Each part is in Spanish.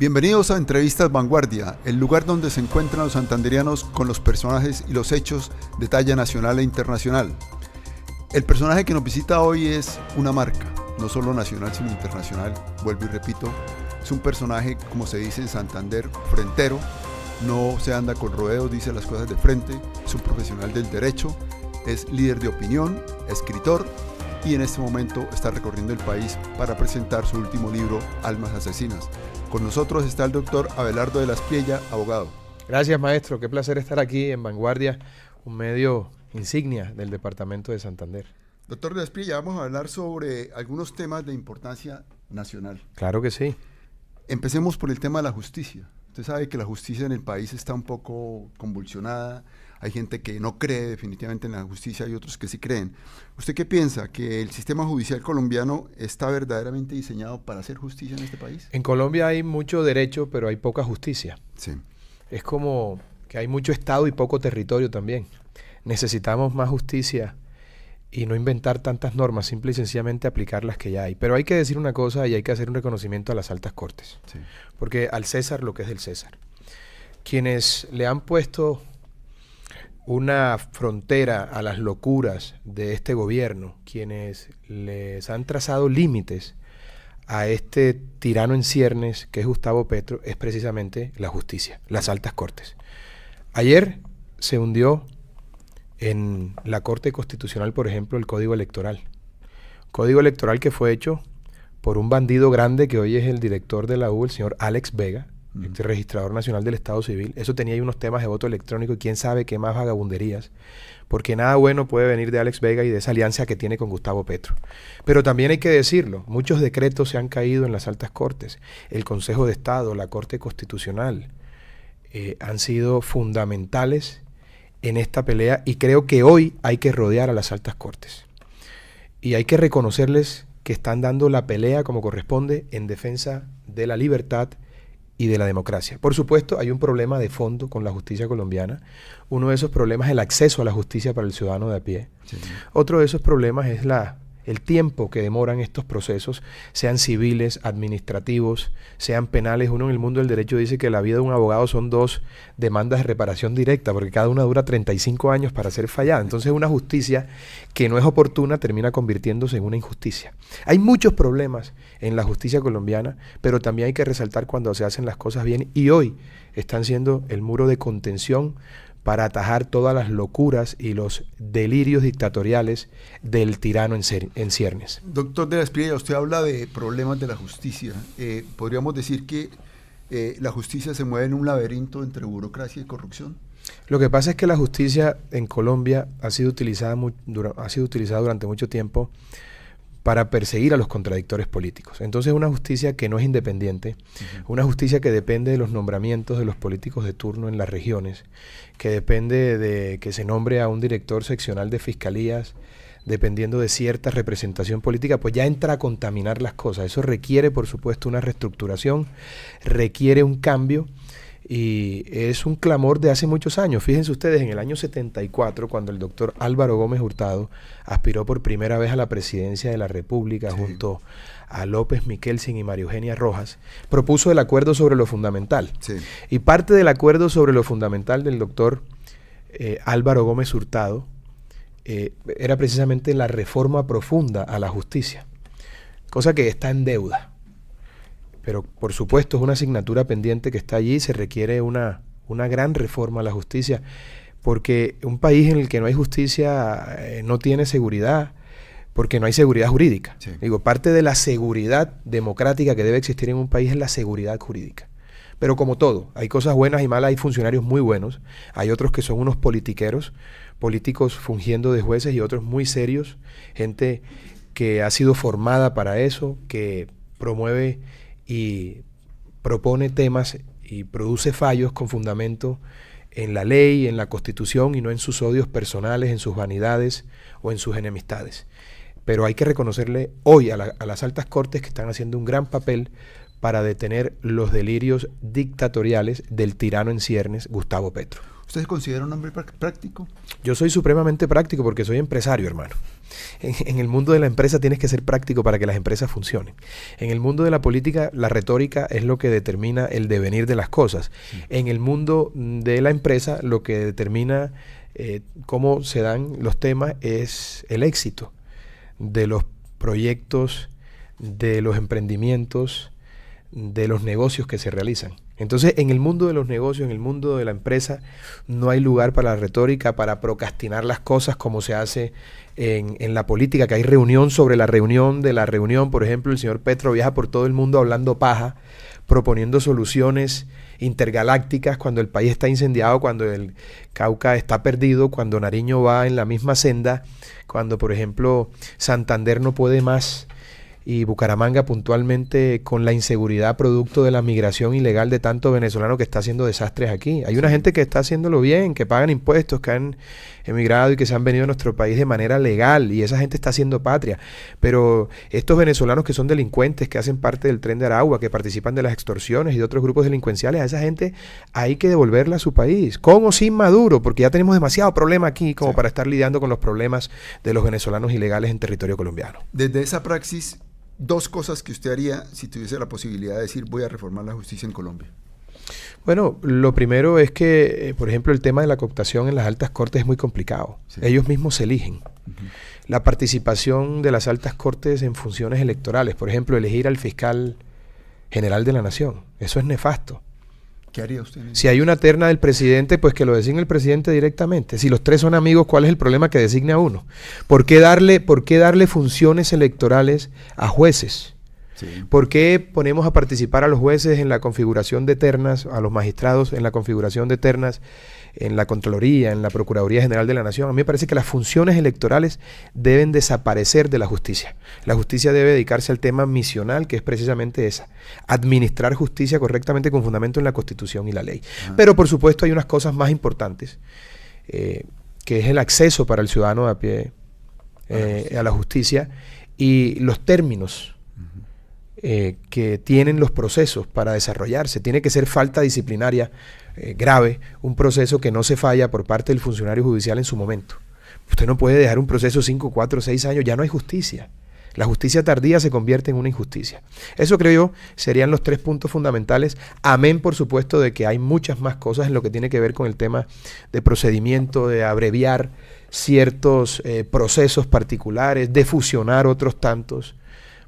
Bienvenidos a Entrevistas Vanguardia, el lugar donde se encuentran los santandereanos con los personajes y los hechos de talla nacional e internacional. El personaje que nos visita hoy es una marca, no solo nacional sino internacional, vuelvo y repito, es un personaje, como se dice en Santander, frentero, no se anda con rodeos, dice las cosas de frente, es un profesional del derecho, es líder de opinión, escritor y en este momento está recorriendo el país para presentar su último libro, Almas Asesinas. Con nosotros está el doctor Abelardo de la Espriella, abogado. Gracias, maestro. Qué placer estar aquí en Vanguardia, un medio insignia del departamento de Santander. Doctor de la Espriella, vamos a hablar sobre algunos temas de importancia nacional. Claro que sí. Empecemos por el tema de la justicia. Usted sabe que la justicia en el país está un poco convulsionada. Hay gente que no cree definitivamente en la justicia y otros que sí creen. ¿Usted qué piensa? ¿Que el sistema judicial colombiano está verdaderamente diseñado para hacer justicia en este país? En Colombia hay mucho derecho, pero hay poca justicia. Sí. Es como que hay mucho Estado y poco territorio también. Necesitamos más justicia y no inventar tantas normas, simple y sencillamente aplicar las que ya hay. Pero hay que decir una cosa y hay que hacer un reconocimiento a las altas cortes. Sí. Porque al César lo que es del César. Quienes le han puesto una frontera a las locuras de este gobierno, quienes les han trazado límites a este tirano en ciernes que es Gustavo Petro, es precisamente la justicia, las altas cortes. Ayer se hundió en la Corte Constitucional, por ejemplo, el Código Electoral. Código Electoral que fue hecho por un bandido grande que hoy es el director de la U, el señor Alex Vega, este registrador nacional del Estado Civil. Eso tenía ahí unos temas de voto electrónico y quién sabe qué más vagabunderías, porque nada bueno puede venir de Alex Vega y de esa alianza que tiene con Gustavo Petro. Pero también hay que decirlo, muchos decretos se han caído en las altas cortes. El Consejo de Estado, la Corte Constitucional, han sido fundamentales en esta pelea y creo que hoy hay que rodear a las altas cortes. Y hay que reconocerles que están dando la pelea como corresponde en defensa de la libertad y de la democracia. Por supuesto, hay un problema de fondo con la justicia colombiana. Uno de esos problemas es el acceso a la justicia para el ciudadano de a pie. Sí. Otro de esos problemas es el tiempo que demoran estos procesos, sean civiles, administrativos, sean penales. Uno en el mundo del derecho dice que la vida de un abogado son 2 demandas de reparación directa, porque cada una dura 35 años para ser fallada. Entonces una justicia que no es oportuna termina convirtiéndose en una injusticia. Hay muchos problemas en la justicia colombiana, pero también hay que resaltar cuando se hacen las cosas bien y hoy están siendo el muro de contención para atajar todas las locuras y los delirios dictatoriales del tirano en ciernes. Doctor de la Espriella, usted habla de problemas de la justicia. ¿Podríamos decir que la justicia se mueve en un laberinto entre burocracia y corrupción? Lo que pasa es que la justicia en Colombia ha sido utilizada durante mucho tiempo para perseguir a los contradictores políticos. Entonces una justicia que no es independiente, una justicia que depende de los nombramientos de los políticos de turno en las regiones, que depende de que se nombre a un director seccional de fiscalías, dependiendo de cierta representación política, pues ya entra a contaminar las cosas. Eso requiere, por supuesto, una reestructuración, requiere un cambio, y es un clamor de hace muchos años. Fíjense ustedes, en el año 74, cuando el doctor Álvaro Gómez Hurtado aspiró por primera vez a la presidencia de la República, junto a López Michelsen y María Eugenia Rojas, propuso el acuerdo sobre lo fundamental. Sí. Y parte del acuerdo sobre lo fundamental del doctor Álvaro Gómez Hurtado era precisamente la reforma profunda a la justicia, cosa que está en deuda. Pero por supuesto es una asignatura pendiente que está allí y se requiere una gran reforma a la justicia, porque un país en el que no hay justicia no tiene seguridad, porque no hay seguridad jurídica. Sí. Digo, parte de la seguridad democrática que debe existir en un país es la seguridad jurídica. Pero como todo, hay cosas buenas y malas, hay funcionarios muy buenos, hay otros que son unos politiqueros, políticos fungiendo de jueces y otros muy serios, gente que ha sido formada para eso, que promueve y propone temas y produce fallos con fundamento en la ley, en la Constitución y no en sus odios personales, en sus vanidades o en sus enemistades. Pero hay que reconocerle hoy a las altas cortes que están haciendo un gran papel para detener los delirios dictatoriales del tirano en ciernes, Gustavo Petro. ¿Usted se considera un hombre práctico? Yo soy supremamente práctico porque soy empresario, hermano. En el mundo de la empresa tienes que ser práctico para que las empresas funcionen. En el mundo de la política, la retórica es lo que determina el devenir de las cosas. Sí. En el mundo de la empresa, lo que determina cómo se dan los temas es el éxito de los proyectos, de los emprendimientos, de los negocios que se realizan. Entonces, en el mundo de los negocios, en el mundo de la empresa, no hay lugar para la retórica, para procrastinar las cosas como se hace en la política, que hay reunión sobre la reunión de la reunión. Por ejemplo, el señor Petro viaja por todo el mundo hablando paja, proponiendo soluciones intergalácticas cuando el país está incendiado, cuando el Cauca está perdido, cuando Nariño va en la misma senda, cuando, por ejemplo, Santander no puede más y Bucaramanga puntualmente con la inseguridad producto de la migración ilegal de tanto venezolano que está haciendo desastres aquí. Hay una gente que está haciéndolo bien, que pagan impuestos, que han emigrado y que se han venido a nuestro país de manera legal, y esa gente está haciendo patria. Pero estos venezolanos que son delincuentes, que hacen parte del Tren de Aragua, que participan de las extorsiones y de otros grupos delincuenciales, a esa gente hay que devolverla a su país, con o sin Maduro, porque ya tenemos demasiado problema aquí como para estar lidiando con los problemas de los venezolanos ilegales en territorio colombiano. Desde esa praxis, dos cosas que usted haría si tuviese la posibilidad de decir voy a reformar la justicia en Colombia. Bueno, lo primero es que, por ejemplo, el tema de la cooptación en las altas cortes es muy complicado. Sí. Ellos mismos se eligen. La participación de las altas cortes en funciones electorales, por ejemplo, elegir al fiscal general de la nación, eso es nefasto. ¿Qué haría usted? Si hay una terna del presidente, pues que lo designe el presidente directamente. Si los tres son amigos, ¿cuál es el problema que designe a uno? ¿Por qué darle funciones electorales a jueces? Sí. ¿Por qué ponemos a participar a los jueces en la configuración de ternas, a los magistrados en la configuración de ternas, en la Contraloría, en la Procuraduría General de la Nación? A mí me parece que las funciones electorales deben desaparecer de la justicia. La justicia debe dedicarse al tema misional, que es precisamente esa: administrar justicia correctamente con fundamento en la Constitución y la ley. Pero por supuesto hay unas cosas más importantes, que es el acceso para el ciudadano de a pie a la justicia y los términos que tienen los procesos para desarrollarse. Tiene que ser falta disciplinaria grave, un proceso que no se falla por parte del funcionario judicial en su momento. Usted no puede dejar un proceso 5, 4, 6 años, ya no hay justicia. La justicia tardía se convierte en una injusticia. Eso, creo yo, serían los 3 puntos fundamentales. Amén, por supuesto, de que hay muchas más cosas en lo que tiene que ver con el tema de procedimiento, de abreviar ciertos procesos particulares, de fusionar otros tantos,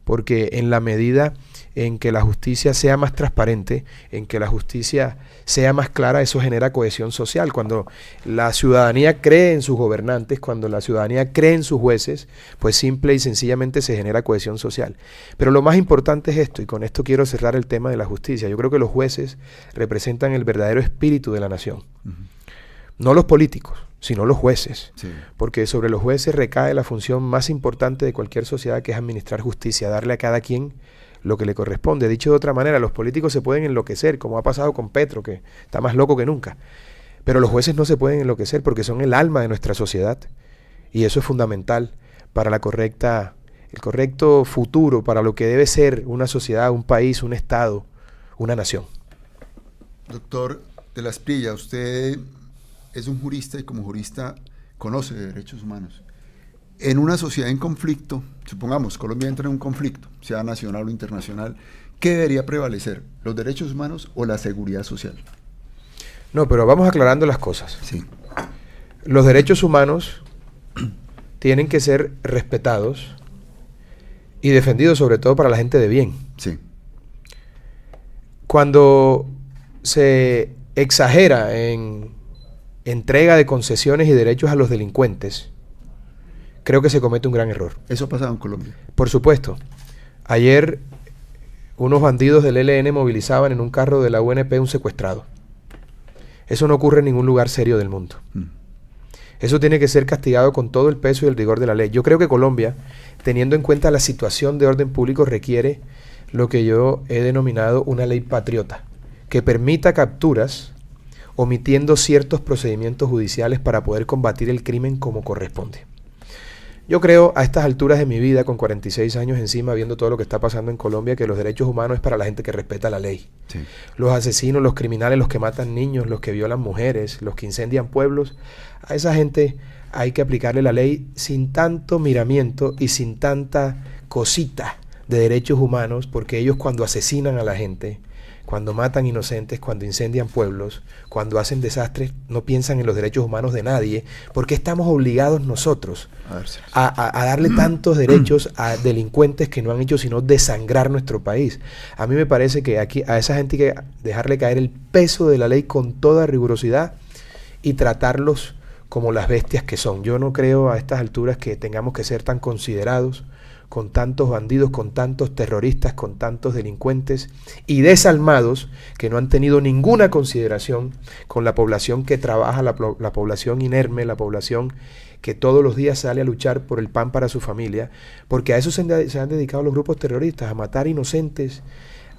porque en la medida en que la justicia sea más transparente, en que la justicia sea más clara, eso genera cohesión social. Cuando la ciudadanía cree en sus gobernantes, cuando la ciudadanía cree en sus jueces, pues simple y sencillamente se genera cohesión social. Pero lo más importante es esto, y con esto quiero cerrar el tema de la justicia. Yo creo que los jueces representan el verdadero espíritu de la nación. No los políticos, sino los jueces. Sí. Porque sobre los jueces recae la función más importante de cualquier sociedad, que es administrar justicia, darle a cada quien lo que le corresponde. Dicho de otra manera, los políticos se pueden enloquecer, como ha pasado con Petro, que está más loco que nunca. Pero los jueces no se pueden enloquecer porque son el alma de nuestra sociedad. Y eso es fundamental para el correcto futuro, para lo que debe ser una sociedad, un país, un estado, una nación. Doctor de la Espriella, usted es un jurista y como jurista conoce de derechos humanos. En una sociedad en conflicto, supongamos Colombia entra en un conflicto, sea nacional o internacional, ¿qué debería prevalecer? ¿Los derechos humanos o la seguridad social? No, pero vamos aclarando las cosas. Sí. Los derechos humanos tienen que ser respetados y defendidos, sobre todo para la gente de bien. Sí. Cuando se exagera en entrega de concesiones y derechos a los delincuentes, creo que se comete un gran error. ¿Eso ha pasado en Colombia? Por supuesto. Ayer unos bandidos del ELN movilizaban en un carro de la UNP un secuestrado. Eso no ocurre en ningún lugar serio del mundo. Eso tiene que ser castigado con todo el peso y el rigor de la ley. Yo creo que Colombia, teniendo en cuenta la situación de orden público, requiere lo que yo he denominado una ley patriota, que permita capturas omitiendo ciertos procedimientos judiciales para poder combatir el crimen como corresponde. Yo creo a estas alturas de mi vida, con 46 años encima, viendo todo lo que está pasando en Colombia, que los derechos humanos es para la gente que respeta la ley. Sí. Los asesinos, los criminales, los que matan niños, los que violan mujeres, los que incendian pueblos, a esa gente hay que aplicarle la ley sin tanto miramiento y sin tanta cosita de derechos humanos, porque ellos cuando asesinan a la gente, cuando matan inocentes, cuando incendian pueblos, cuando hacen desastres, no piensan en los derechos humanos de nadie, porque estamos obligados nosotros a darle tantos derechos a delincuentes que no han hecho sino desangrar nuestro país. A mí me parece que aquí a esa gente hay que dejarle caer el peso de la ley con toda rigurosidad y tratarlos como las bestias que son. Yo no creo a estas alturas que tengamos que ser tan considerados con tantos bandidos, con tantos terroristas, con tantos delincuentes y desalmados que no han tenido ninguna consideración con la población que trabaja, la población inerme, la población que todos los días sale a luchar por el pan para su familia, porque a eso se han dedicado los grupos terroristas, a matar inocentes,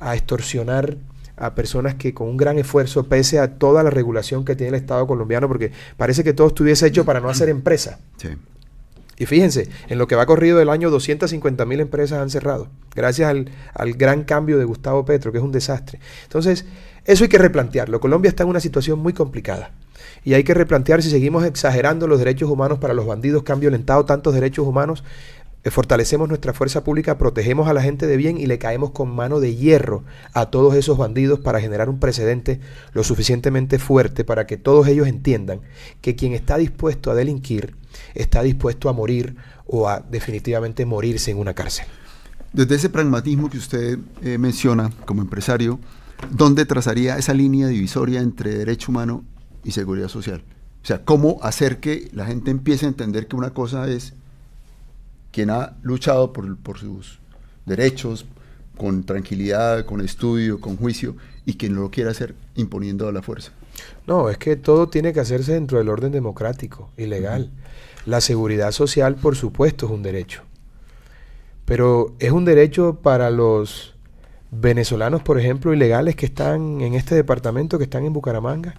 a extorsionar a personas que con un gran esfuerzo, pese a toda la regulación que tiene el Estado colombiano, porque parece que todo estuviese hecho para no hacer empresa. Sí. Y fíjense, en lo que va corrido del año, 250.000 empresas han cerrado, gracias al gran cambio de Gustavo Petro, que es un desastre. Entonces, eso hay que replantearlo. Colombia está en una situación muy complicada y hay que replantear si seguimos exagerando los derechos humanos para los bandidos que han violentado tantos derechos humanos. Fortalecemos nuestra fuerza pública, protegemos a la gente de bien y le caemos con mano de hierro a todos esos bandidos para generar un precedente lo suficientemente fuerte para que todos ellos entiendan que quien está dispuesto a delinquir está dispuesto a morir o a definitivamente morirse en una cárcel. Desde ese pragmatismo que usted menciona como empresario, ¿dónde trazaría esa línea divisoria entre derecho humano y seguridad social? O sea, ¿cómo hacer que la gente empiece a entender que una cosa es quien ha luchado por sus derechos con tranquilidad, con estudio, con juicio, y quien no lo quiere hacer imponiendo a la fuerza? No, es que todo tiene que hacerse dentro del orden democrático y legal. La seguridad social, por supuesto, es un derecho. Pero es un derecho para los venezolanos, por ejemplo, ilegales que están en este departamento, que están en Bucaramanga.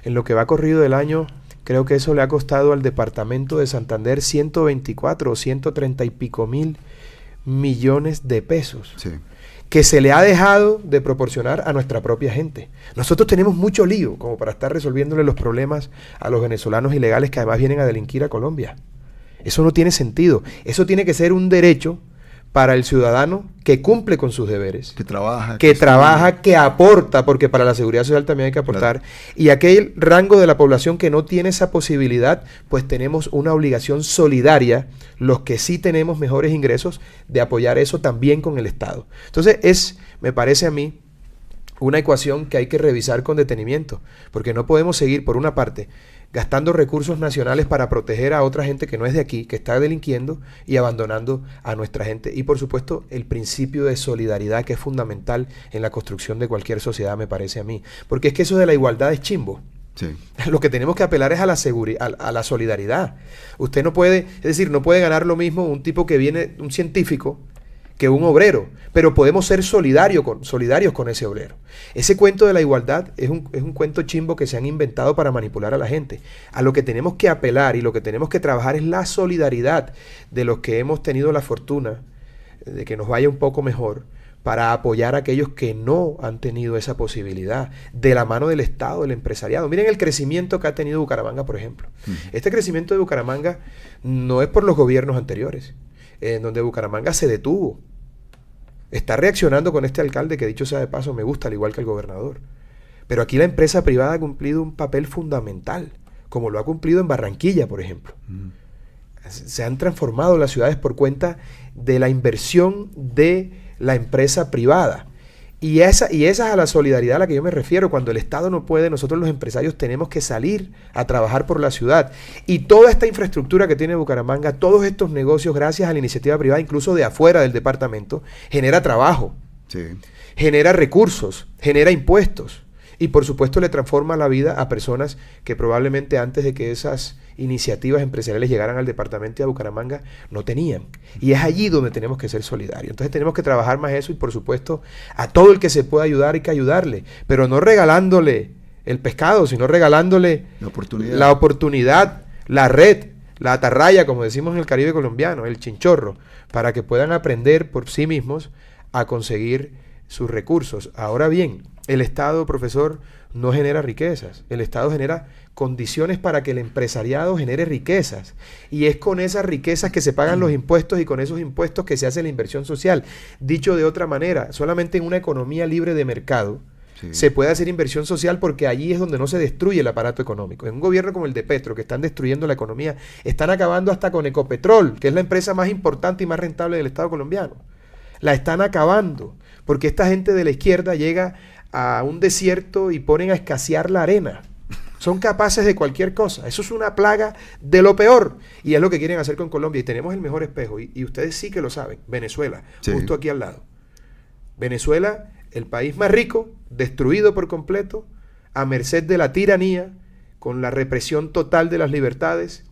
En lo que va corrido del año, creo que eso le ha costado al departamento de Santander 124 o 130 y pico mil millones de pesos. Sí. Que se le ha dejado de proporcionar a nuestra propia gente. Nosotros tenemos mucho lío como para estar resolviéndole los problemas a los venezolanos ilegales que además vienen a delinquir a Colombia. Eso no tiene sentido. Eso tiene que ser un derecho para el ciudadano que cumple con sus deberes, que trabaja, que aporta, porque para la seguridad social también hay que aportar, claro. Y aquel rango de la población que no tiene esa posibilidad, pues tenemos una obligación solidaria, los que sí tenemos mejores ingresos, de apoyar eso también con el Estado. Entonces me parece a mí, una ecuación que hay que revisar con detenimiento, porque no podemos seguir, por una parte, gastando recursos nacionales para proteger a otra gente que no es de aquí, que está delinquiendo, y abandonando a nuestra gente. Y por supuesto, el principio de solidaridad, que es fundamental en la construcción de cualquier sociedad, me parece a mí. Porque es que eso de la igualdad es chimbo. Sí. Lo que tenemos que apelar es a la solidaridad. Usted no puede, es decir, no puede ganar lo mismo un tipo que viene, un científico, que un obrero, pero podemos ser solidarios con ese obrero. Ese cuento de la igualdad es un cuento chimbo que se han inventado para manipular a la gente. A lo que tenemos que apelar y lo que tenemos que trabajar es la solidaridad de los que hemos tenido la fortuna de que nos vaya un poco mejor, para apoyar a aquellos que no han tenido esa posibilidad, de la mano del Estado, del empresariado. Miren el crecimiento que ha tenido Bucaramanga, por ejemplo. Este crecimiento de Bucaramanga no es por los gobiernos anteriores, en donde Bucaramanga se detuvo. Está reaccionando con este alcalde que, dicho sea de paso, me gusta, al igual que el gobernador. Pero aquí la empresa privada ha cumplido un papel fundamental, como lo ha cumplido en Barranquilla, por ejemplo. Se han transformado las ciudades por cuenta de la inversión de la empresa privada. Y esa es a la solidaridad a la que yo me refiero. Cuando el Estado no puede, nosotros los empresarios tenemos que salir a trabajar por la ciudad. Y toda esta infraestructura que tiene Bucaramanga, todos estos negocios, gracias a la iniciativa privada, incluso de afuera del departamento, genera trabajo, sí, genera recursos, genera impuestos. Y por supuesto le transforma la vida a personas que probablemente antes de que esas iniciativas empresariales llegaran al departamento de Bucaramanga no tenían. Y es allí donde tenemos que ser solidarios. Entonces tenemos que trabajar más eso, y por supuesto a todo el que se pueda ayudar hay que ayudarle, pero no regalándole el pescado, sino regalándole la oportunidad, la red, la atarraya, como decimos en el Caribe colombiano, el chinchorro, para que puedan aprender por sí mismos a conseguir sus recursos. Ahora bien, el Estado, profesor, no genera riquezas. El Estado genera condiciones para que el empresariado genere riquezas. Y es con esas riquezas que se pagan los impuestos y con esos impuestos que se hace la inversión social. Dicho de otra manera, solamente en una economía libre de mercado se puede hacer inversión social, porque allí es donde no se destruye el aparato económico. En un gobierno como el de Petro, que están destruyendo la economía, están acabando hasta con Ecopetrol, que es la empresa más importante y más rentable del Estado colombiano. La están acabando, porque esta gente de la izquierda llega a un desierto y ponen a escasear la arena. Son capaces de cualquier cosa. Eso es una plaga de lo peor. Y es lo que quieren hacer con Colombia. Y tenemos el mejor espejo. Y ustedes sí que lo saben. Venezuela, justo aquí al lado. Venezuela, el país más rico, destruido por completo, a merced de la tiranía, con la represión total de las libertades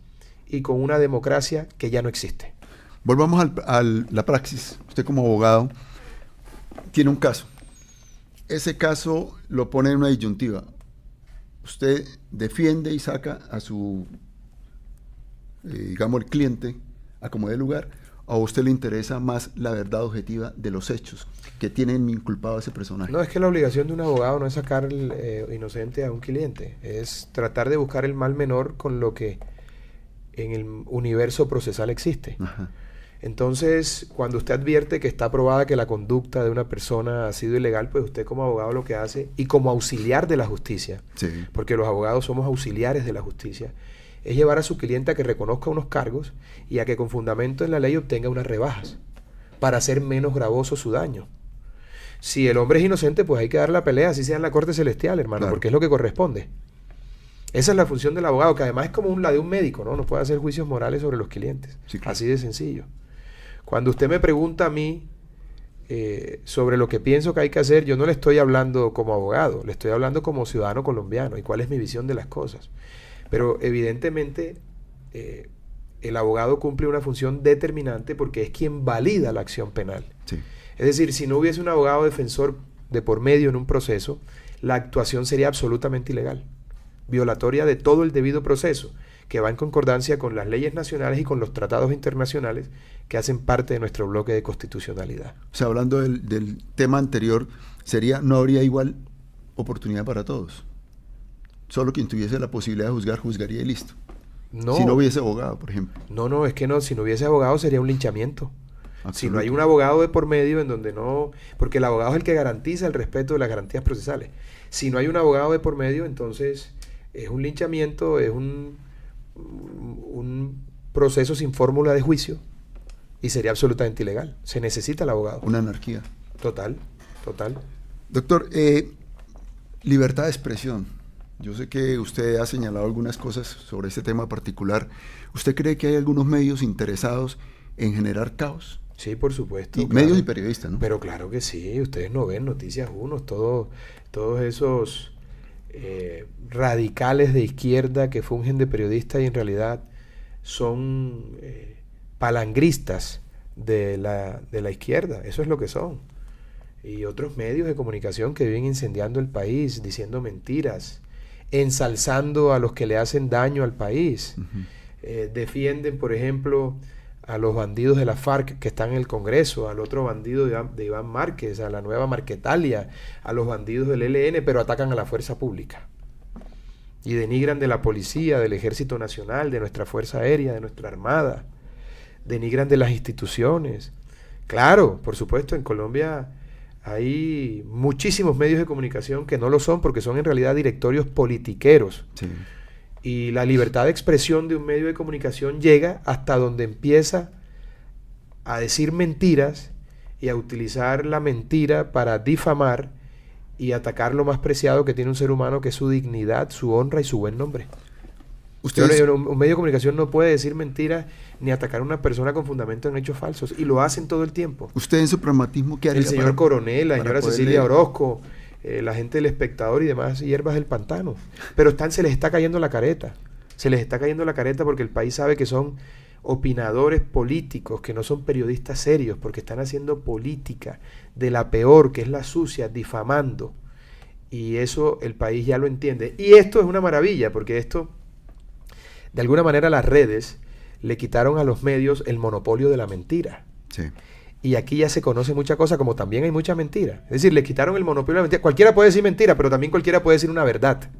y con una democracia que ya no existe. Volvamos a la praxis. Usted como abogado tiene un caso. Ese caso lo pone en una disyuntiva. Usted defiende y saca a su, digamos, el cliente a como dé lugar, o a usted le interesa más la verdad objetiva de los hechos que tienen inculpado a ese personaje. No, es que la obligación de un abogado no es sacar inocente a un cliente, es tratar de buscar el mal menor con lo que en el universo procesal existe. Ajá. Entonces, cuando usted advierte que está probada que la conducta de una persona ha sido ilegal, pues usted como abogado lo que hace, y como auxiliar de la justicia, porque los abogados somos auxiliares de la justicia, es llevar a su cliente a que reconozca unos cargos y a que con fundamento en la ley obtenga unas rebajas para hacer menos gravoso su daño. Si el hombre es inocente, pues hay que dar la pelea, así sea en la corte celestial, hermano, claro, porque es lo que corresponde. Esa es la función del abogado, que además es como la de un médico, ¿no? No puede hacer juicios morales sobre los clientes. Sí, claro. Así de sencillo. Cuando usted me pregunta a mí sobre lo que pienso que hay que hacer, yo no le estoy hablando como abogado, le estoy hablando como ciudadano colombiano y cuál es mi visión de las cosas. Pero evidentemente el abogado cumple una función determinante porque es quien valida la acción penal. Sí. Es decir, si no hubiese un abogado defensor de por medio en un proceso, la actuación sería absolutamente ilegal, violatoria de todo el debido proceso, que va en concordancia con las leyes nacionales y con los tratados internacionales que hacen parte de nuestro bloque de constitucionalidad. O sea, hablando del tema anterior, no habría igual oportunidad para todos. Solo quien tuviese la posibilidad de juzgar, juzgaría y listo. No, si no hubiese abogado, por ejemplo. No, es que no, si no hubiese abogado sería un linchamiento. Si no hay un abogado de por medio en donde no... Porque el abogado es el que garantiza el respeto de las garantías procesales. Si no hay un abogado de por medio, entonces es un linchamiento, es un proceso sin fórmula de juicio y sería absolutamente ilegal. Se necesita el abogado. Una anarquía. Total. Doctor, libertad de expresión. Yo sé que usted ha señalado algunas cosas sobre este tema particular. ¿Usted cree que hay algunos medios interesados en generar caos? Sí, por supuesto. Y claro. Medios y periodistas, ¿no? Pero claro que sí. Ustedes no ven Noticias 1, todos esos radicales de izquierda que fungen de periodistas y en realidad son palangristas de la izquierda. Eso es lo que son. Y otros medios de comunicación que viven incendiando el país, diciendo mentiras, ensalzando a los que le hacen daño al país. Defienden, por ejemplo, a los bandidos de la FARC que están en el Congreso, al otro bandido de Iván Márquez, a la nueva Marquetalia, a los bandidos del ELN, pero atacan a la fuerza pública. Y denigran de la policía, del Ejército Nacional, de nuestra Fuerza Aérea, de nuestra Armada. Denigran de las instituciones. Claro, por supuesto, en Colombia hay muchísimos medios de comunicación que no lo son porque son en realidad directorios politiqueros. Sí. Y la libertad de expresión de un medio de comunicación llega hasta donde empieza a decir mentiras y a utilizar la mentira para difamar y atacar lo más preciado que tiene un ser humano, que es su dignidad, su honra y su buen nombre. Un medio de comunicación no puede decir mentiras ni atacar a una persona con fundamento en hechos falsos, y lo hacen todo el tiempo. ¿Usted en su pragmatismo qué haría? El señor Coronel, la señora Cecilia Orozco, la gente del Espectador y demás hierbas del pantano. Pero se les está cayendo la careta. Se les está cayendo la careta porque el país sabe que son opinadores políticos, que no son periodistas serios, porque están haciendo política de la peor, que es la sucia, difamando. Y eso el país ya lo entiende. Y esto es una maravilla, porque esto, de alguna manera, las redes le quitaron a los medios el monopolio de la mentira. Sí. Y aquí ya se conoce mucha cosa, como también hay mucha mentira. Es decir, le quitaron el monopolio de la mentira. Cualquiera puede decir mentira, pero también cualquiera puede decir una verdad.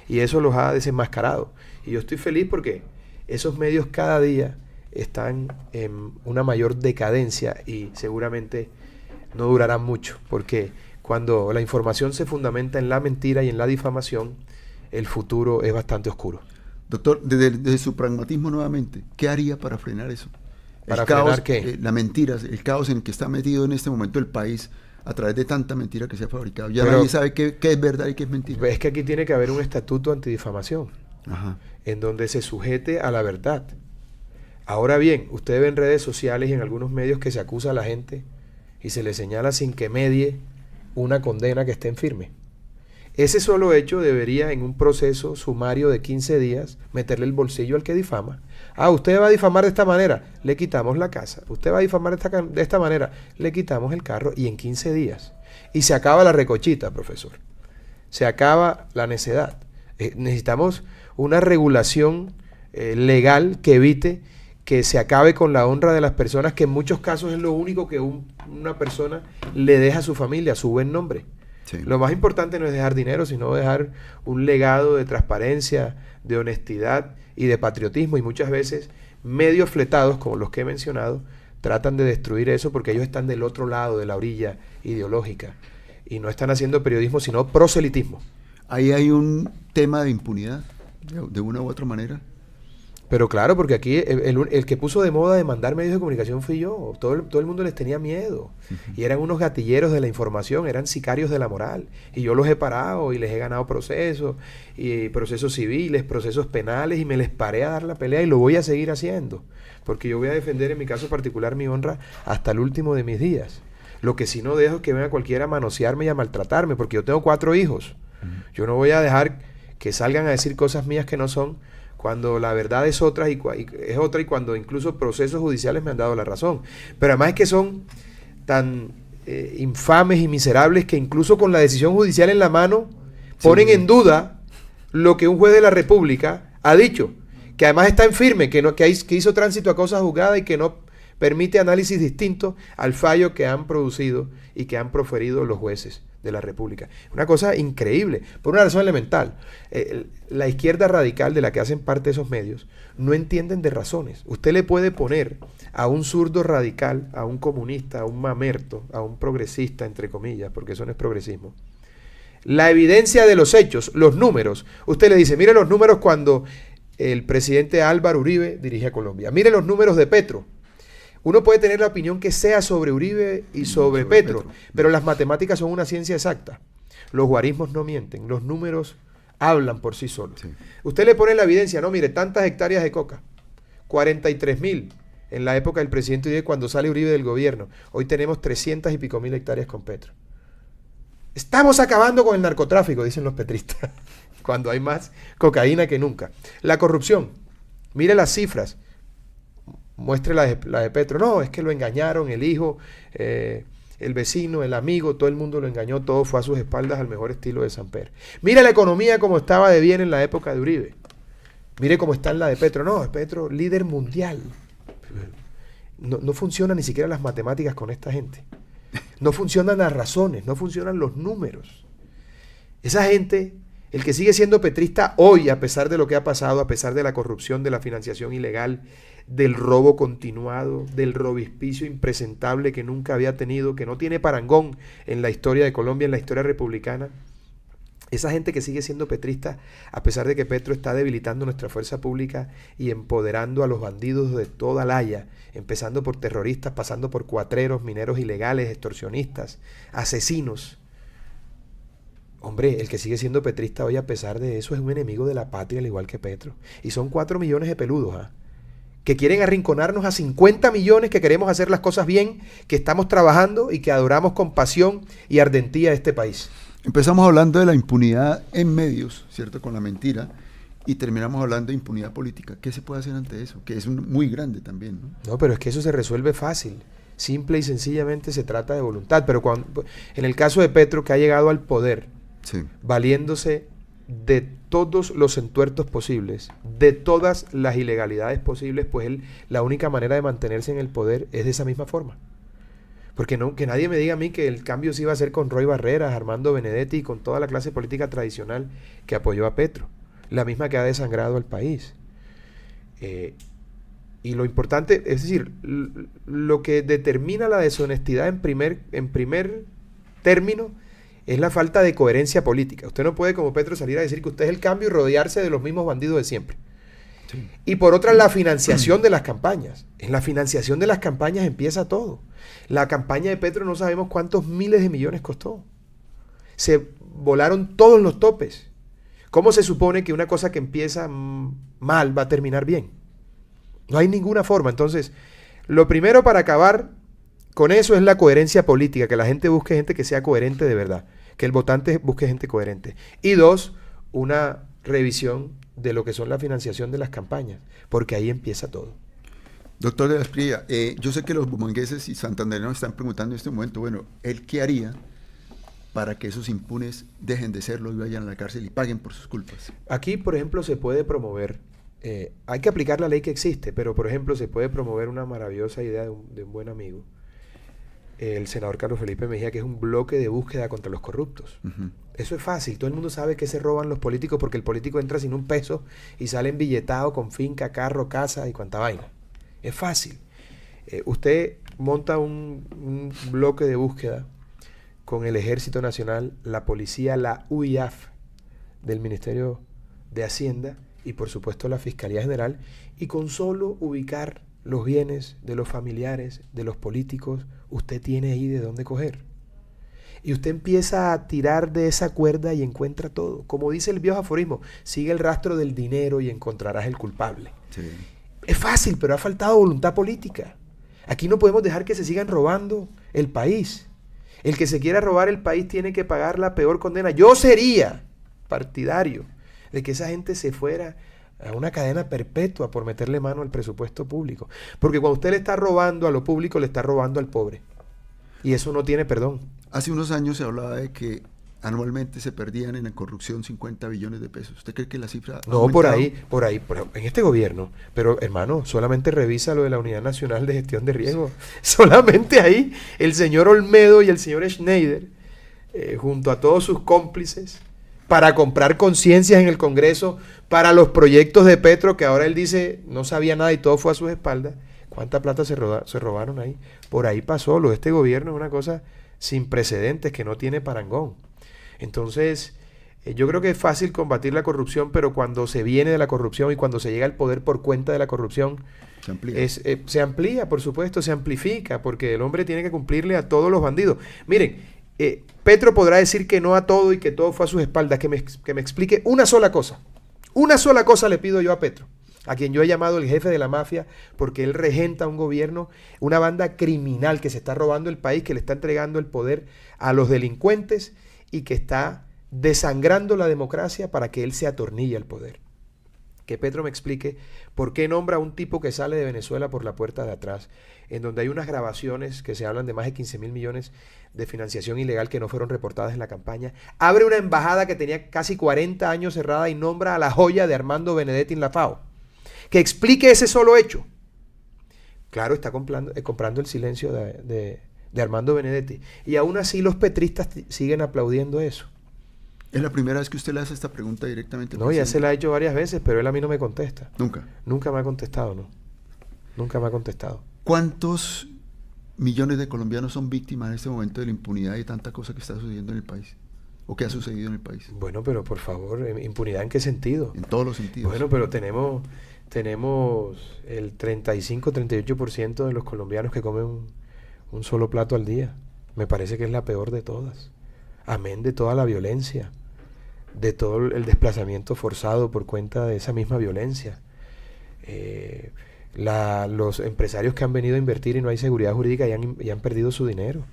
Y eso los ha desenmascarado. Y yo estoy feliz porque esos medios cada día están en una mayor decadencia y seguramente no durarán mucho. Porque cuando la información se fundamenta en la mentira y en la difamación, el futuro es bastante oscuro. Doctor, desde su pragmatismo nuevamente, ¿qué haría para frenar eso? ¿Para el caos, frenar qué? La mentira, el caos en el que está metido en este momento el país a través de tanta mentira que se ha fabricado. Ya nadie sabe qué es verdad y qué es mentira. Es que aquí tiene que haber un estatuto antidifamación, Ajá. en donde se sujete a la verdad. Ahora bien, usted ve en redes sociales y en algunos medios que se acusa a la gente y se le señala sin que medie una condena que esté en firme. Ese solo hecho debería, en un proceso sumario de 15 días, meterle el bolsillo al que difama. Ah, usted va a difamar de esta manera, le quitamos la casa. Usted va a difamar de esta manera, le quitamos el carro, y en 15 días. Y se acaba la recochita, profesor. Se acaba la necedad. Necesitamos una regulación legal que evite que se acabe con la honra de las personas, que en muchos casos es lo único que una persona le deja a su familia, su buen nombre. Sí. Lo más importante no es dejar dinero, sino dejar un legado de transparencia, de honestidad y de patriotismo. Y muchas veces medios fletados, como los que he mencionado, tratan de destruir eso porque ellos están del otro lado de la orilla ideológica y no están haciendo periodismo, sino proselitismo. Ahí hay un tema de impunidad, de una u otra manera. Pero claro, porque aquí el que puso de moda demandar medios de comunicación fui yo. Todo el mundo les tenía miedo. Y eran unos gatilleros de la información, eran sicarios de la moral. Y yo los he parado y les he ganado procesos, y procesos civiles, procesos penales, y me les paré a dar la pelea y lo voy a seguir haciendo. Porque yo voy a defender en mi caso particular mi honra hasta el último de mis días. Lo que sí no dejo es que venga cualquiera a manosearme y a maltratarme, porque yo tengo 4 hijos. Yo no voy a dejar que salgan a decir cosas mías que no son, cuando la verdad es otra y cuando incluso procesos judiciales me han dado la razón. Pero además es que son tan infames y miserables que incluso con la decisión judicial en la mano ponen en duda lo que un juez de la República ha dicho, que además está en firme, que hizo tránsito a cosa juzgada y que no permite análisis distinto al fallo que han producido y que han proferido los jueces de la República. Una cosa increíble, por una razón elemental. La izquierda radical de la que hacen parte esos medios no entienden de razones. Usted le puede poner a un zurdo radical, a un comunista, a un mamerto, a un progresista, entre comillas, porque eso no es progresismo, la evidencia de los hechos, los números. Usted le dice, mire los números cuando el presidente Álvaro Uribe dirige a Colombia. Mire los números de Petro. Uno puede tener la opinión que sea sobre Uribe y sobre Petro, pero las matemáticas son una ciencia exacta. Los guarismos no mienten, los números hablan por sí solos. Sí. Usted le pone la evidencia, no, mire, tantas hectáreas de coca, 43.000 en la época del presidente Uribe cuando sale Uribe del gobierno. Hoy tenemos 300 y pico mil hectáreas con Petro. Estamos acabando con el narcotráfico, dicen los petristas, cuando hay más cocaína que nunca. La corrupción, mire las cifras. Muestre la de Petro. No, es que lo engañaron, el hijo, el vecino, el amigo, todo el mundo lo engañó, todo fue a sus espaldas al mejor estilo de Samper. Mira la economía como estaba de bien en la época de Uribe. Mire cómo está en la de Petro. No, es Petro líder mundial. No funcionan ni siquiera las matemáticas con esta gente. No funcionan las razones, no funcionan los números. Esa gente, el que sigue siendo petrista hoy, a pesar de lo que ha pasado, a pesar de la corrupción, de la financiación ilegal, del robo continuado, del robispicio impresentable que nunca había tenido, que no tiene parangón en la historia de Colombia, en la historia republicana. Esa gente que sigue siendo petrista, a pesar de que Petro está debilitando nuestra fuerza pública y empoderando a los bandidos de toda la haya, empezando por terroristas, pasando por cuatreros, mineros ilegales, extorsionistas, asesinos. Hombre, el que sigue siendo petrista hoy, a pesar de eso, es un enemigo de la patria, al igual que Petro. Y son 4 millones de peludos, que quieren arrinconarnos a 50 millones que queremos hacer las cosas bien, que estamos trabajando y que adoramos con pasión y ardentía este país. Empezamos hablando de la impunidad en medios, ¿cierto? Con la mentira, y terminamos hablando de impunidad política. ¿Qué se puede hacer ante eso? Que es muy grande también, ¿no? No, pero es que eso se resuelve fácil. Simple y sencillamente se trata de voluntad. Pero en el caso de Petro, que ha llegado al poder, sí, valiéndose de todos los entuertos posibles, de todas las ilegalidades posibles, pues la única manera de mantenerse en el poder es de esa misma forma. Porque no, que nadie me diga a mí que el cambio se iba a hacer con Roy Barreras, Armando Benedetti y con toda la clase política tradicional que apoyó a Petro, la misma que ha desangrado al país. Y lo importante, es decir, lo que determina la deshonestidad en primer término es la falta de coherencia política. Usted no puede, como Petro, salir a decir que usted es el cambio y rodearse de los mismos bandidos de siempre. Sí. Y por otra, la financiación de las campañas. En la financiación de las campañas empieza todo. La campaña de Petro no sabemos cuántos miles de millones costó. Se volaron todos los topes. ¿Cómo se supone que una cosa que empieza mal va a terminar bien? No hay ninguna forma. Entonces, lo primero para acabar con eso es la coherencia política, que la gente busque gente que sea coherente de verdad, que el votante busque gente coherente. Y dos, una revisión de lo que son la financiación de las campañas, porque ahí empieza todo. Doctor de la Espriella, yo sé que los bumangueses y santandereanos están preguntando en este momento, bueno, ¿él qué haría para que esos impunes dejen de serlo y vayan a la cárcel y paguen por sus culpas? Aquí, por ejemplo, se puede promover, hay que aplicar la ley que existe, pero, por ejemplo, se puede promover una maravillosa idea de un buen amigo, el senador Carlos Felipe Mejía, que es un bloque de búsqueda contra los corruptos. Uh-huh. Eso es fácil, todo el mundo sabe que se roban los políticos porque el político entra sin un peso y sale embilletado con finca, carro, casa y cuanta vaina. Es fácil. Usted monta un bloque de búsqueda con el Ejército Nacional, la policía, la UIAF del Ministerio de Hacienda y por supuesto la Fiscalía General, y con solo ubicar los bienes de los familiares, de los políticos, usted tiene ahí de dónde coger. Y usted empieza a tirar de esa cuerda y encuentra todo. Como dice el viejo aforismo, sigue el rastro del dinero y encontrarás el culpable. Sí. Es fácil, pero ha faltado voluntad política. Aquí no podemos dejar que se sigan robando el país. El que se quiera robar el país tiene que pagar la peor condena. Yo sería partidario de que esa gente se fuera a una cadena perpetua por meterle mano al presupuesto público. Porque cuando usted le está robando a lo público, le está robando al pobre. Y eso no tiene perdón. Hace unos años se hablaba de que anualmente se perdían en la corrupción 50 billones de pesos. ¿Usted cree que la cifra ha aumentado? por ahí, en este gobierno. Pero, hermano, solamente revisa lo de la Unidad Nacional de Gestión de Riesgo. Solamente ahí, el señor Olmedo y el señor Schneider, junto a todos sus cómplices, para comprar conciencias en el Congreso, para los proyectos de Petro, que ahora él dice no sabía nada y todo fue a sus espaldas. ¿Cuánta plata se robaron ahí? Por ahí pasó. Lo de este gobierno es una cosa sin precedentes, que no tiene parangón. Entonces, yo creo que es fácil combatir la corrupción, pero cuando se viene de la corrupción y cuando se llega al poder por cuenta de la corrupción, se amplía, por supuesto, se amplifica, porque el hombre tiene que cumplirle a todos los bandidos. Miren, Petro podrá decir que no a todo y que todo fue a sus espaldas, que me explique una sola cosa. Una sola cosa le pido yo a Petro, a quien yo he llamado el jefe de la mafia, porque él regenta un gobierno, una banda criminal que se está robando el país, que le está entregando el poder a los delincuentes y que está desangrando la democracia para que él se atornille al poder. Que Petro me explique por qué nombra a un tipo que sale de Venezuela por la puerta de atrás, en donde hay unas grabaciones que se hablan de más de 15.000 millones de financiación ilegal que no fueron reportadas en la campaña. Abre una embajada que tenía casi 40 años cerrada y nombra a la joya de Armando Benedetti en la FAO. Que explique ese solo hecho. Claro, está comprando el silencio de Armando Benedetti. Y aún así los petristas siguen aplaudiendo eso. ¿Es la primera vez que usted le hace esta pregunta directamente? No, ya se la ha hecho varias veces, pero él a mí no me contesta. ¿Nunca? Nunca me ha contestado, no. Nunca me ha contestado. ¿Cuántos millones de colombianos son víctimas en este momento de la impunidad y tanta cosa que está sucediendo en el país? ¿O que ha sucedido en el país? Bueno, pero por favor, ¿impunidad en qué sentido? En todos los sentidos. Bueno, pero tenemos el 35-38% de los colombianos que comen un solo plato al día. Me parece que es la peor de todas. Amén de toda la violencia, de todo el desplazamiento forzado por cuenta de esa misma violencia. Los empresarios que han venido a invertir y no hay seguridad jurídica y han perdido su dinero.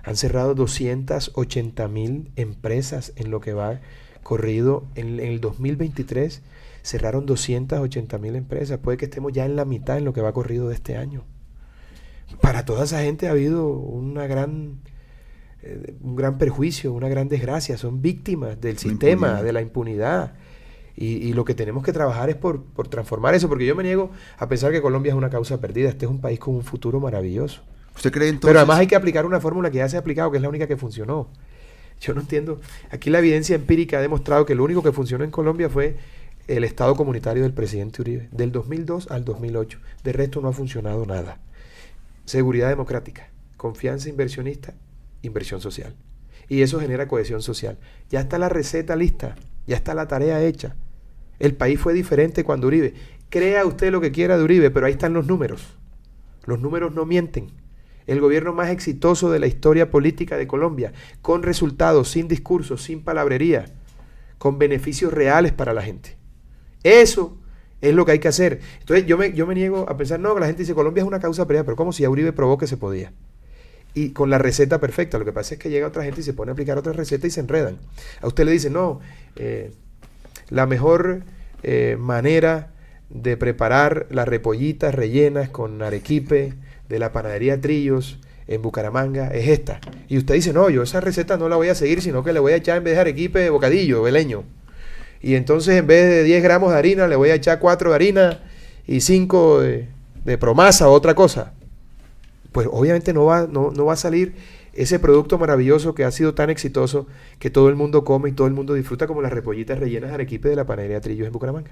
Han cerrado 280.000 empresas en lo que va corrido. En el 2023 cerraron 280.000 empresas. Puede que estemos ya en la mitad en lo que va corrido de este año. Para toda esa gente ha habido un gran perjuicio, una gran desgracia. Son víctimas del sistema, de la impunidad. Y lo que tenemos que trabajar es por transformar eso, porque yo me niego a pensar que Colombia es una causa perdida. Este es un país con un futuro maravilloso. ¿Usted cree entonces? Pero además hay que aplicar una fórmula que ya se ha aplicado, que es la única que funcionó. Yo no entiendo. Aquí la evidencia empírica ha demostrado que lo único que funcionó en Colombia fue el Estado comunitario del presidente Uribe, del 2002 al 2008. De resto no ha funcionado nada. Seguridad democrática, confianza inversionista, inversión social. Y eso genera cohesión social. Ya está la receta lista, ya está la tarea hecha. El país fue diferente cuando Uribe. Crea usted lo que quiera de Uribe, pero ahí están los números. Los números no mienten. El gobierno más exitoso de la historia política de Colombia, con resultados, sin discursos, sin palabrería, con beneficios reales para la gente. Eso es lo que hay que hacer. Entonces yo me niego a pensar, no, que la gente dice Colombia es una causa perdida, pero como si a Uribe probó que se podía. Y con la receta perfecta. Lo que pasa es que llega otra gente y se pone a aplicar otra receta y se enredan. A usted le dicen, no, la mejor manera de preparar las repollitas rellenas con arequipe de la panadería Trillos en Bucaramanga es esta. Y usted dice, no, yo esa receta no la voy a seguir, sino que le voy a echar en vez de arequipe bocadillo, veleño. Y entonces en vez de 10 gramos de harina le voy a echar 4 de harina y 5 de promasa o otra cosa. Pues obviamente no va a salir ese producto maravilloso que ha sido tan exitoso que todo el mundo come y todo el mundo disfruta, como las repollitas rellenas de arequipe de la panadería Trillos en Bucaramanga.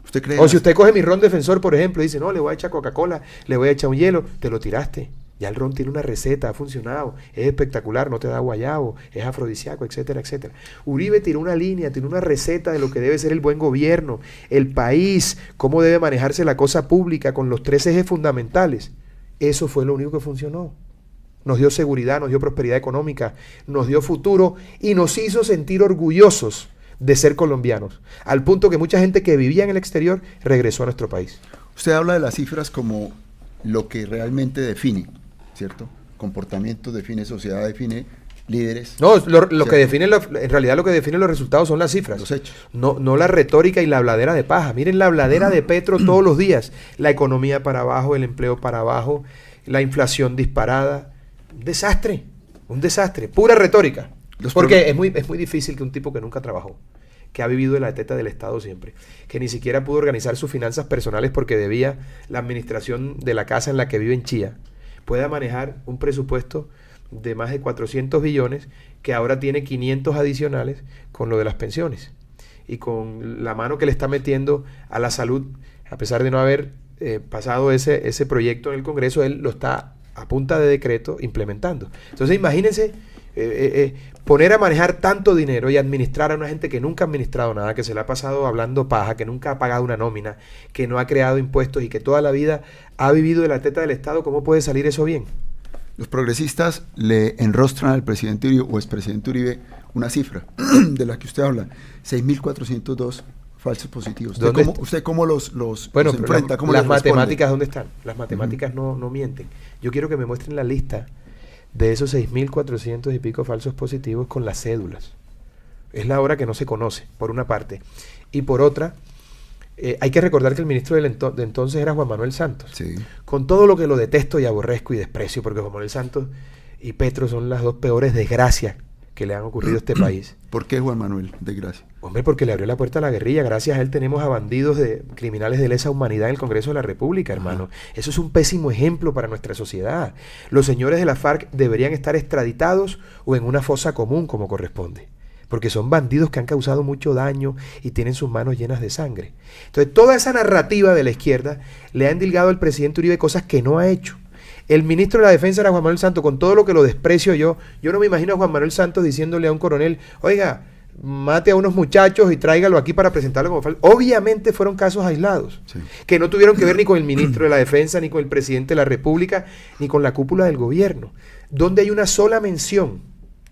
¿Usted cree? O si usted coge mi ron defensor, por ejemplo, y dice, no, le voy a echar Coca-Cola, le voy a echar un hielo, te lo tiraste. Ya el ron tiene una receta, ha funcionado, es espectacular, no te da guayabo, es afrodisíaco, etcétera, etcétera. Uribe tiró una línea, tiene una receta de lo que debe ser el buen gobierno, el país, cómo debe manejarse la cosa pública con los 3 ejes fundamentales. Eso fue lo único que funcionó. Nos dio seguridad, nos dio prosperidad económica, nos dio futuro y nos hizo sentir orgullosos de ser colombianos, al punto que mucha gente que vivía en el exterior regresó a nuestro país. Usted habla de las cifras como lo que realmente define, ¿cierto? Comportamiento define sociedad, define líderes. No, lo que define, en realidad lo que define los resultados son las cifras. Los hechos. No la retórica y la habladera de paja. Miren la habladera de Petro todos los días. La economía para abajo, el empleo para abajo, la inflación disparada. Un desastre, pura retórica. Porque es muy difícil que un tipo que nunca trabajó, que ha vivido de la teta del Estado siempre, que ni siquiera pudo organizar sus finanzas personales porque debía la administración de la casa en la que vive en Chía, pueda manejar un presupuesto de más de 400 billones, que ahora tiene 500 adicionales con lo de las pensiones y con la mano que le está metiendo a la salud, a pesar de no haber pasado ese proyecto en el Congreso, él lo está a punta de decreto implementando. Entonces imagínense poner a manejar tanto dinero y administrar a una gente que nunca ha administrado nada, que se le ha pasado hablando paja, que nunca ha pagado una nómina, que no ha creado impuestos y que toda la vida ha vivido de la teta del Estado. ¿Cómo puede salir eso bien? Los progresistas le enrostran al presidente Uribe o expresidente Uribe una cifra de la que usted habla, 6.402 falsos positivos. ¿Usted cómo los enfrenta? ¿Cómo las les matemáticas dónde están? Las matemáticas no mienten. Yo quiero que me muestren la lista de esos 6.400 y pico falsos positivos con las cédulas. Es la hora que no se conoce, por una parte. Y por otra, hay que recordar que el ministro de entonces era Juan Manuel Santos. Sí. Con todo lo que lo detesto y aborrezco y desprecio, porque Juan Manuel Santos y Petro son las dos peores desgracias que le han ocurrido a este país. ¿Por qué Juan Manuel, desgracia? Hombre, porque le abrió la puerta a la guerrilla. Gracias a él tenemos a bandidos, criminales de lesa humanidad en el Congreso de la República, hermano. Eso es un pésimo ejemplo para nuestra sociedad. Los señores de la FARC deberían estar extraditados o en una fosa común como corresponde, porque son bandidos que han causado mucho daño y tienen sus manos llenas de sangre. Entonces, toda esa narrativa de la izquierda le ha endilgado al presidente Uribe cosas que no ha hecho. El ministro de la Defensa era Juan Manuel Santos, con todo lo que lo desprecio yo no me imagino a Juan Manuel Santos diciéndole a un coronel, oiga, mate a unos muchachos y tráigalo aquí para presentarlo como falso. Obviamente fueron casos aislados, sí, que no tuvieron que ver ni con el ministro de la Defensa, ni con el presidente de la República, ni con la cúpula del gobierno, donde hay una sola mención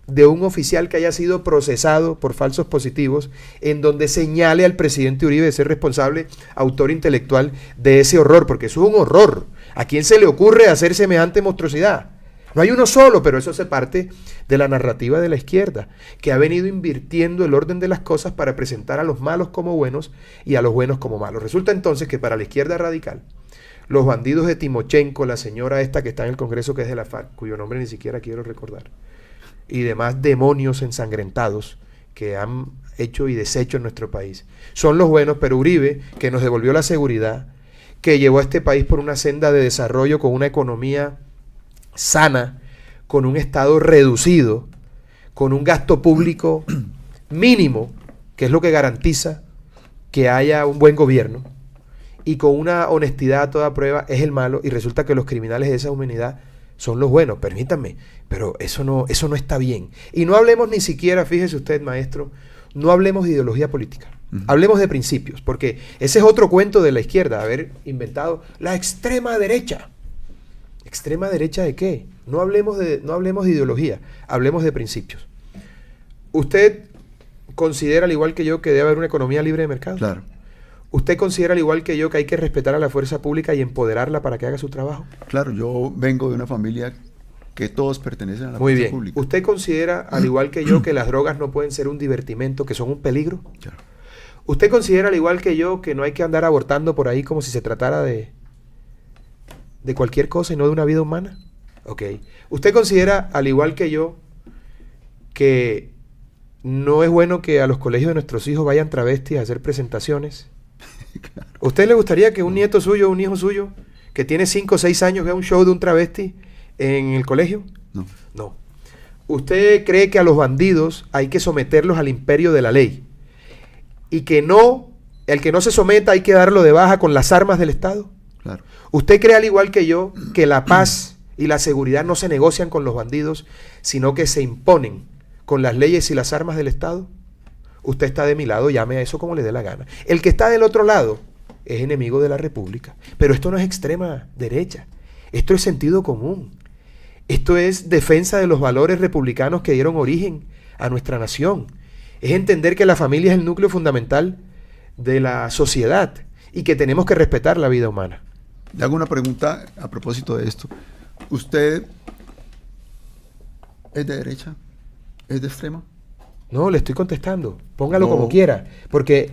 de un oficial que haya sido procesado por falsos positivos, en donde señale al presidente Uribe de ser responsable, autor intelectual de ese horror, porque eso es un horror. ¿A quién se le ocurre hacer semejante monstruosidad? No hay uno solo, pero eso hace parte de la narrativa de la izquierda, que ha venido invirtiendo el orden de las cosas para presentar a los malos como buenos y a los buenos como malos. Resulta entonces que para la izquierda radical, los bandidos de Timochenko, la señora esta que está en el Congreso que es de la FARC, cuyo nombre ni siquiera quiero recordar, y demás demonios ensangrentados que han hecho y deshecho en nuestro país. Son los buenos, pero Uribe, que nos devolvió la seguridad, que llevó a este país por una senda de desarrollo con una economía sana, con un Estado reducido, con un gasto público mínimo, que es lo que garantiza que haya un buen gobierno, y con una honestidad a toda prueba, es el malo, y resulta que los criminales de esa humanidad son los buenos. Permítanme, pero eso no está bien. Y no hablemos ni siquiera, fíjese usted, maestro, no hablemos de ideología política. Hablemos de principios, porque ese es otro cuento de la izquierda, haber inventado la extrema derecha. ¿Extrema derecha de qué? No hablemos de ideología, hablemos de principios. ¿Usted considera, al igual que yo, que debe haber una economía libre de mercado? Claro. ¿Usted considera, al igual que yo, que hay que respetar a la fuerza pública y empoderarla para que haga su trabajo? Claro, yo vengo de una familia que todos pertenecen a la Muy fuerza bien. pública. ¿Usted considera, al igual que yo, que las drogas no pueden ser un divertimento, que son un peligro? Claro. ¿Usted considera, al igual que yo, que no hay que andar abortando por ahí como si se tratara de cualquier cosa y no de una vida humana? Ok. ¿Usted considera, al igual que yo, que no es bueno que a los colegios de nuestros hijos vayan travestis a hacer presentaciones? Claro. ¿A usted le gustaría que un nieto suyo, un hijo suyo, que tiene 5 o 6 años, vea un show de un travesti en el colegio? No. No. ¿Usted cree que a los bandidos hay que someterlos al imperio de la ley? Y que no, el que no se someta hay que darlo de baja con las armas del Estado. Claro. ¿Usted cree, al igual que yo, que la paz y la seguridad no se negocian con los bandidos, sino que se imponen con las leyes y las armas del Estado? Usted está de mi lado, llame a eso como le dé la gana. El que está del otro lado es enemigo de la República. Pero esto no es extrema derecha. Esto es sentido común. Esto es defensa de los valores republicanos que dieron origen a nuestra nación. Es entender que la familia es el núcleo fundamental de la sociedad y que tenemos que respetar la vida humana. Le hago una pregunta a propósito de esto. ¿Usted es de derecha? ¿Es de extrema? No, le estoy contestando. Póngalo No. como quiera. Porque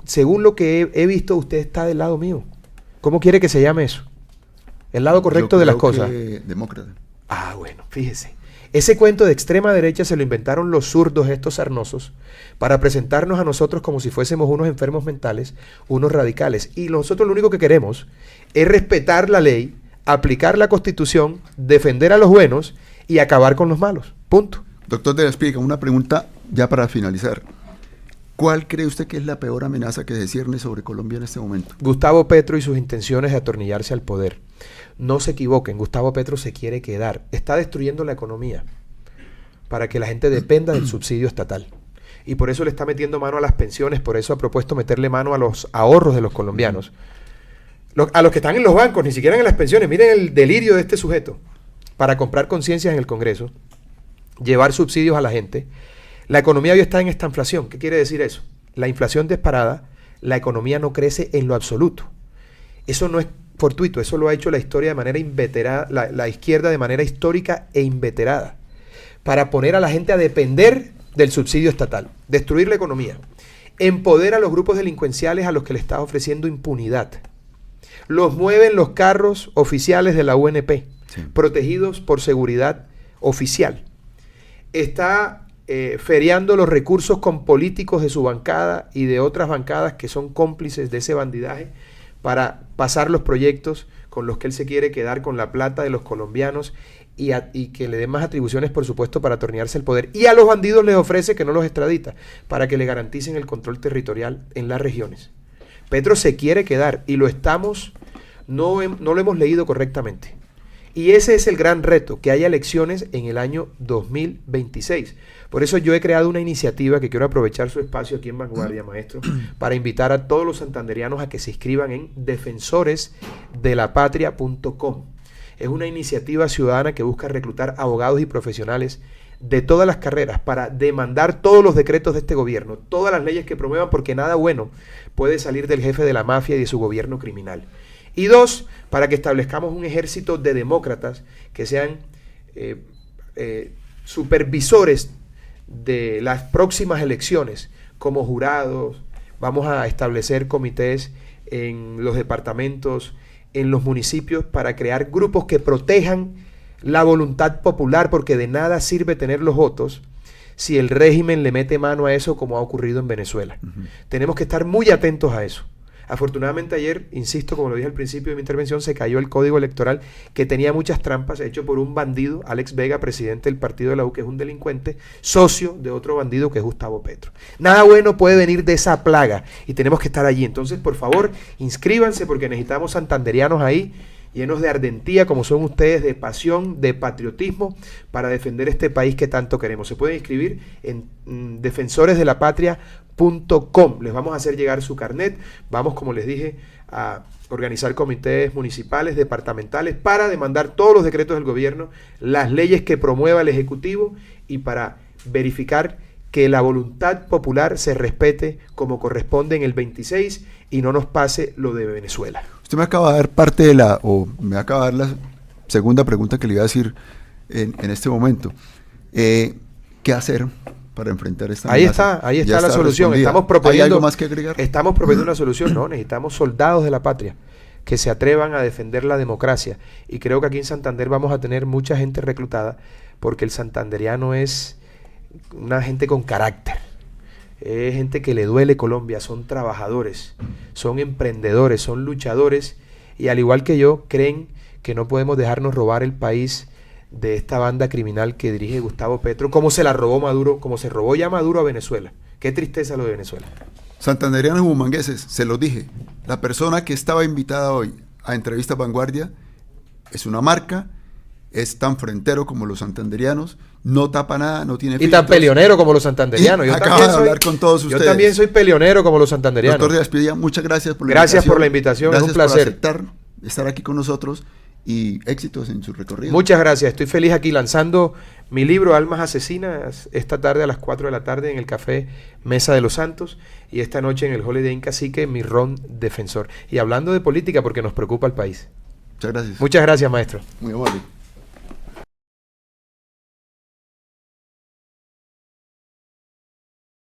según lo que he visto, usted está del lado mío. ¿Cómo quiere que se llame eso? El lado correcto Yo de las creo cosas. que demócrata. Ah, bueno, fíjese. Ese cuento de extrema derecha se lo inventaron los zurdos, estos sarnosos, para presentarnos a nosotros como si fuésemos unos enfermos mentales, unos radicales. Y nosotros lo único que queremos es respetar la ley, aplicar la Constitución, defender a los buenos y acabar con los malos. Punto. Doctor de la Espiga, una pregunta ya para finalizar. ¿Cuál cree usted que es la peor amenaza que se cierne sobre Colombia en este momento? Gustavo Petro y sus intenciones de atornillarse al poder. No se equivoquen, Gustavo Petro se quiere quedar. Está destruyendo la economía para que la gente dependa del subsidio estatal. Y por eso le está metiendo mano a las pensiones, por eso ha propuesto meterle mano a los ahorros de los colombianos. A los que están en los bancos, ni siquiera en las pensiones. Miren el delirio de este sujeto. Para comprar conciencias en el Congreso, llevar subsidios a la gente. La economía hoy está en esta inflación. ¿Qué quiere decir eso? La inflación disparada, la economía no crece en lo absoluto. Eso no es fortuito, eso lo ha hecho la historia de manera inveterada, la izquierda de manera histórica e inveterada, para poner a la gente a depender del subsidio estatal, destruir la economía, empodera a los grupos delincuenciales a los que le está ofreciendo impunidad. Los mueven los carros oficiales de la UNP, Sí. protegidos por seguridad oficial. Está feriando los recursos con políticos de su bancada y de otras bancadas que son cómplices de ese bandidaje para pasar los proyectos con los que él se quiere quedar con la plata de los colombianos y que le den más atribuciones, por supuesto, para atornillarse el poder. Y a los bandidos les ofrece que no los extradita para que le garanticen el control territorial en las regiones. Petro se quiere quedar y lo estamos, no lo hemos leído correctamente. Y ese es el gran reto, que haya elecciones en el año 2026. Por eso yo he creado una iniciativa que quiero aprovechar su espacio aquí en Vanguardia, maestro, para invitar a todos los santanderianos a que se inscriban en defensoresdelapatria.com. Es una iniciativa ciudadana que busca reclutar abogados y profesionales de todas las carreras para demandar todos los decretos de este gobierno, todas las leyes que promuevan, porque nada bueno puede salir del jefe de la mafia y de su gobierno criminal. Y 2, para que establezcamos un ejército de demócratas que sean supervisores de las próximas elecciones como jurados. Vamos a establecer comités en los departamentos, en los municipios, para crear grupos que protejan la voluntad popular, porque de nada sirve tener los votos si el régimen le mete mano a eso como ha ocurrido en Venezuela. Tenemos que estar muy atentos a eso. Afortunadamente ayer, insisto, como lo dije al principio de mi intervención, se cayó el código electoral que tenía muchas trampas, hecho por un bandido, Alex Vega, presidente del partido de la U, que es un delincuente, socio de otro bandido que es Gustavo Petro. Nada bueno puede venir de esa plaga y tenemos que estar allí. Entonces, por favor, inscríbanse porque necesitamos santanderianos ahí, llenos de ardentía como son ustedes, de pasión, de patriotismo, para defender este país que tanto queremos. Se pueden inscribir en defensoresdelapatria.com. Les vamos a hacer llegar su carnet. Vamos, como les dije, a organizar comités municipales, departamentales, para demandar todos los decretos del gobierno, las leyes que promueva el Ejecutivo y para verificar que la voluntad popular se respete como corresponde en el 26 y no nos pase lo de Venezuela. Usted me acaba de dar me acaba de dar la segunda pregunta que le iba a decir en este momento. ¿Qué hacer para enfrentar esta amenaza? Ahí está la solución. Respondida. Estamos proponiendo, ¿Hay algo más que agregar? Estamos proponiendo una solución. No, necesitamos soldados de la patria que se atrevan a defender la democracia. Y creo que aquí en Santander vamos a tener mucha gente reclutada, porque el santanderiano es una gente con carácter. Es gente que le duele Colombia, son trabajadores, son emprendedores, son luchadores, y al igual que yo, creen que no podemos dejarnos robar el país de esta banda criminal que dirige Gustavo Petro, como se la robó Maduro, como se robó ya Maduro a Venezuela. Qué tristeza lo de Venezuela. Santanderianos y bumangueses, se los dije, la persona que estaba invitada hoy a Entrevista Vanguardia es una marca, es tan frentero como los santanderianos, no tapa nada, no tiene filtros. Y tan peleonero como los santanderianos. Yo acabo de hablar con todos ustedes. Yo también soy peleonero como los santanderianos. Doctor Díaz Padilla, muchas gracias por la invitación. Gracias por la invitación, gracias, es un placer. Por aceptar estar aquí con nosotros y éxitos en su recorrido. Muchas gracias, estoy feliz aquí lanzando mi libro Almas Asesinas esta tarde a las 4 de la tarde en el Café Mesa de los Santos y esta noche en el Holiday Inn Cacique, mi ron defensor. Y hablando de política porque nos preocupa el país. Muchas gracias. Muchas gracias, maestro. Muy amable.